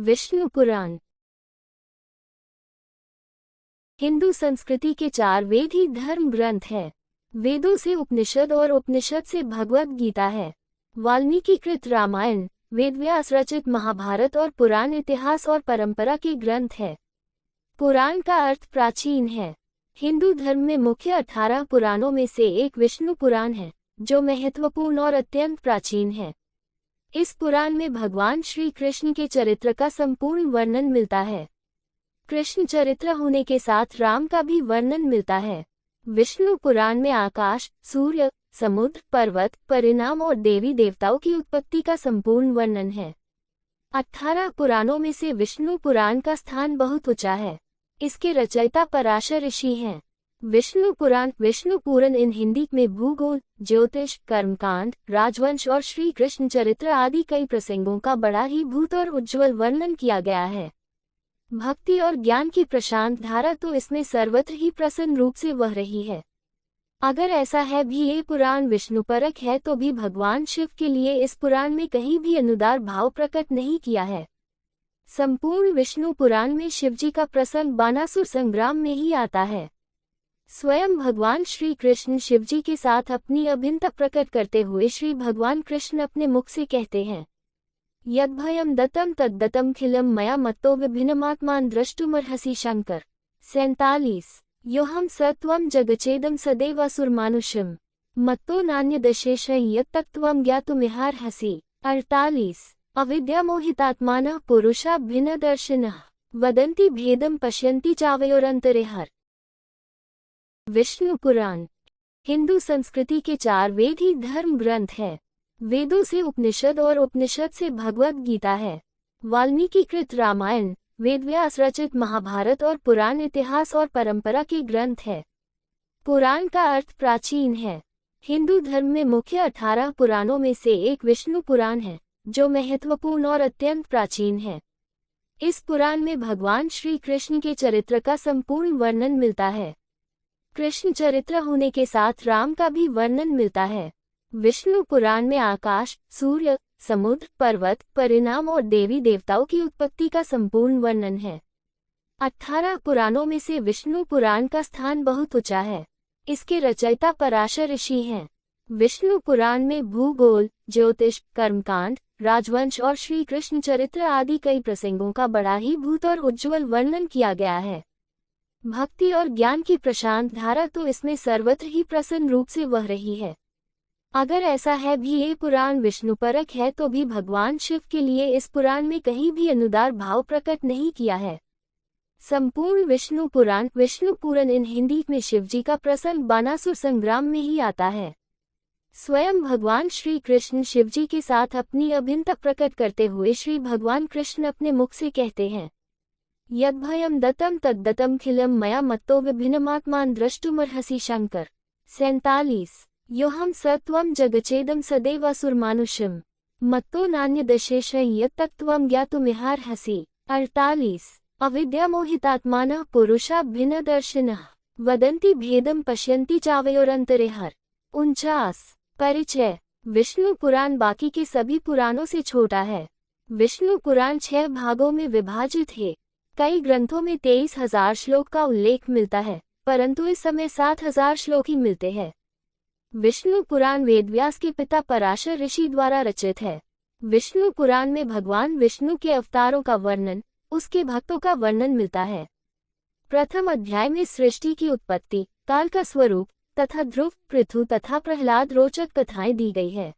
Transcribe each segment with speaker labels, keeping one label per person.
Speaker 1: विष्णु पुराण। हिंदू संस्कृति के 4 वेद ही धर्म ग्रंथ है। वेदों से उपनिषद और उपनिषद से भगवद गीता है। वाल्मीकि कृत रामायण, वेदव्यास रचित महाभारत और पुराण इतिहास और परंपरा के ग्रंथ है। पुराण का अर्थ प्राचीन है। हिंदू धर्म में मुख्य 18 पुराणों में से एक विष्णु पुराण है, जो महत्वपूर्ण और अत्यंत प्राचीन है। इस पुराण में भगवान श्री कृष्ण के चरित्र का संपूर्ण वर्णन मिलता है। कृष्ण चरित्र होने के साथ राम का भी वर्णन मिलता है। विष्णु पुराण में आकाश, सूर्य, समुद्र, पर्वत, परिणाम और देवी देवताओं की उत्पत्ति का संपूर्ण वर्णन है। 18 पुराणों में से विष्णु पुराण का स्थान बहुत ऊंचा है। इसके रचयिता पराशर ऋषि हैं। विष्णु पुराण, विष्णु पुराण इन हिंदी में भूगोल, ज्योतिष, कर्मकांड, राजवंश और श्री कृष्ण चरित्र आदि कई प्रसंगों का बड़ा ही भूत और उज्ज्वल वर्णन किया गया है। भक्ति और ज्ञान की प्रशांत धारा तो इसमें सर्वत्र ही प्रसन्न रूप से बह रही है। अगर ऐसा है भी ये पुराण विष्णुपरक है तो भी भगवान शिव के लिए इस पुराण में कहीं भी अनुदार भाव प्रकट नहीं किया है। संपूर्ण विष्णु पुराण में शिवजी का प्रसंग बानासुर संग्राम में ही आता है। स्वयं भगवान श्री कृष्ण शिवजी के साथ अपनी अभिन्नता प्रकट करते हुए श्री भगवान कृष्ण अपने मुख से कहते हैं, यद्भयं दत्तं तद्दत्तं खिलं मया मत्तो विभिन्नमात्मानं द्रष्टुमर्हसि शंकर। 47 योऽहं सत्वं जगच्चेदं सदैवासुरमानुषं मत्तो नान्यदशेषं यत्तत्त्वं ज्ञातुमिहार्हसि। 48 अविद्यामोहितात्मानः पुरुषा भिन्नदर्शिनः वदन्ति भेदं पश्यन्ति चावयोरन्तरेहर। विष्णु पुराण। हिंदू संस्कृति के 4 वेद ही धर्म ग्रंथ है। वेदों से उपनिषद और उपनिषद से भगवद गीता है। वाल्मीकि कृत रामायण, वेदव्यास रचित महाभारत और पुराण इतिहास और परंपरा के ग्रंथ है। पुराण का अर्थ प्राचीन है। हिंदू धर्म में मुख्य 18 पुराणों में से एक विष्णु पुराण है, जो महत्वपूर्ण और अत्यंत प्राचीन है। इस पुराण में भगवान श्री कृष्ण के चरित्र का संपूर्ण वर्णन मिलता है। कृष्ण चरित्र होने के साथ राम का भी वर्णन मिलता है। विष्णु पुराण में आकाश, सूर्य, समुद्र, पर्वत, परिणाम और देवी देवताओं की उत्पत्ति का संपूर्ण वर्णन है। 18 पुराणों में से विष्णु पुराण का स्थान बहुत ऊंचा है। इसके रचयिता पराशर ऋषि हैं। विष्णु पुराण में भूगोल, ज्योतिष, कर्मकांड, राजवंश और श्री कृष्ण चरित्र आदि कई प्रसंगों का बड़ा ही भूत और उज्ज्वल वर्णन किया गया है। भक्ति और ज्ञान की प्रशांत धारा तो इसमें सर्वत्र ही प्रसन्न रूप से बह रही है। अगर ऐसा है भी ये पुराण विष्णुपरक है तो भी भगवान शिव के लिए इस पुराण में कहीं भी अनुदार भाव प्रकट नहीं किया है। संपूर्ण विष्णु पुराण, विष्णु पुराण इन हिंदी में शिवजी का प्रसंग बानासुर संग्राम में ही आता है। स्वयं भगवान श्री कृष्ण शिवजी के साथ अपनी अभिन्नता प्रकट करते हुए श्री भगवान कृष्ण अपने मुख से कहते हैं, यद्भयं दत्तं तद्दत्तं खिलं मया मत्तो विभिन्नमात्मानं द्रष्टुमर्हसि शंकर। 47 योऽहं सत्वं जगच्चेदं सदैवासुरमानुषं मत्तो नान्यदशेषं यत्तत्त्वं ज्ञातुमिहार्हसि। 48 अविद्यामोहितात्मानः पुरुषा भिन्नदर्शिनः वदन्ति भेदं पश्यन्ति चावयोरन्तरेहर। 49 परिचय। विष्णु पुराण बाकी के सभी पुराणों से छोटा है। विष्णु पुराण 6 भागों में विभाजित है। कई ग्रंथों में 23,000 श्लोक का उल्लेख मिलता है, परंतु इस समय 7,000 श्लोक ही मिलते हैं। विष्णु पुराण वेदव्यास के पिता पराशर ऋषि द्वारा रचित है। विष्णु पुराण में भगवान विष्णु के अवतारों का वर्णन, उसके भक्तों का वर्णन मिलता है। प्रथम अध्याय में सृष्टि की उत्पत्ति, काल का स्वरूप तथा ध्रुव, पृथु तथा प्रहलाद रोचक कथाएं दी गई है।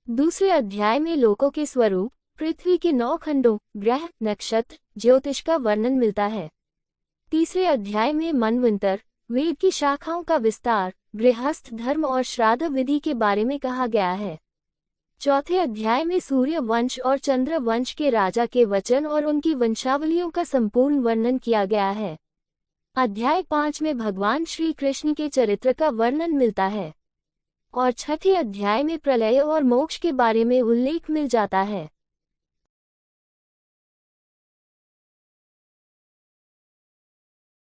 Speaker 1: दूसरे अध्याय में लोकों के स्वरूप, पृथ्वी के 9 खंडों, ग्रह, नक्षत्र, ज्योतिष का वर्णन मिलता है। तीसरे अध्याय में मनवंतर, वेद की शाखाओं का विस्तार, गृहस्थ धर्म और श्राद्ध विधि के बारे में कहा गया है। चौथे अध्याय में सूर्य वंश और चंद्र वंश के राजा के वचन और उनकी वंशावलियों का संपूर्ण वर्णन किया गया है। अध्याय 5 में भगवान श्री कृष्ण के चरित्र का वर्णन मिलता है और छठे अध्याय में प्रलय और मोक्ष के बारे में उल्लेख मिल जाता है।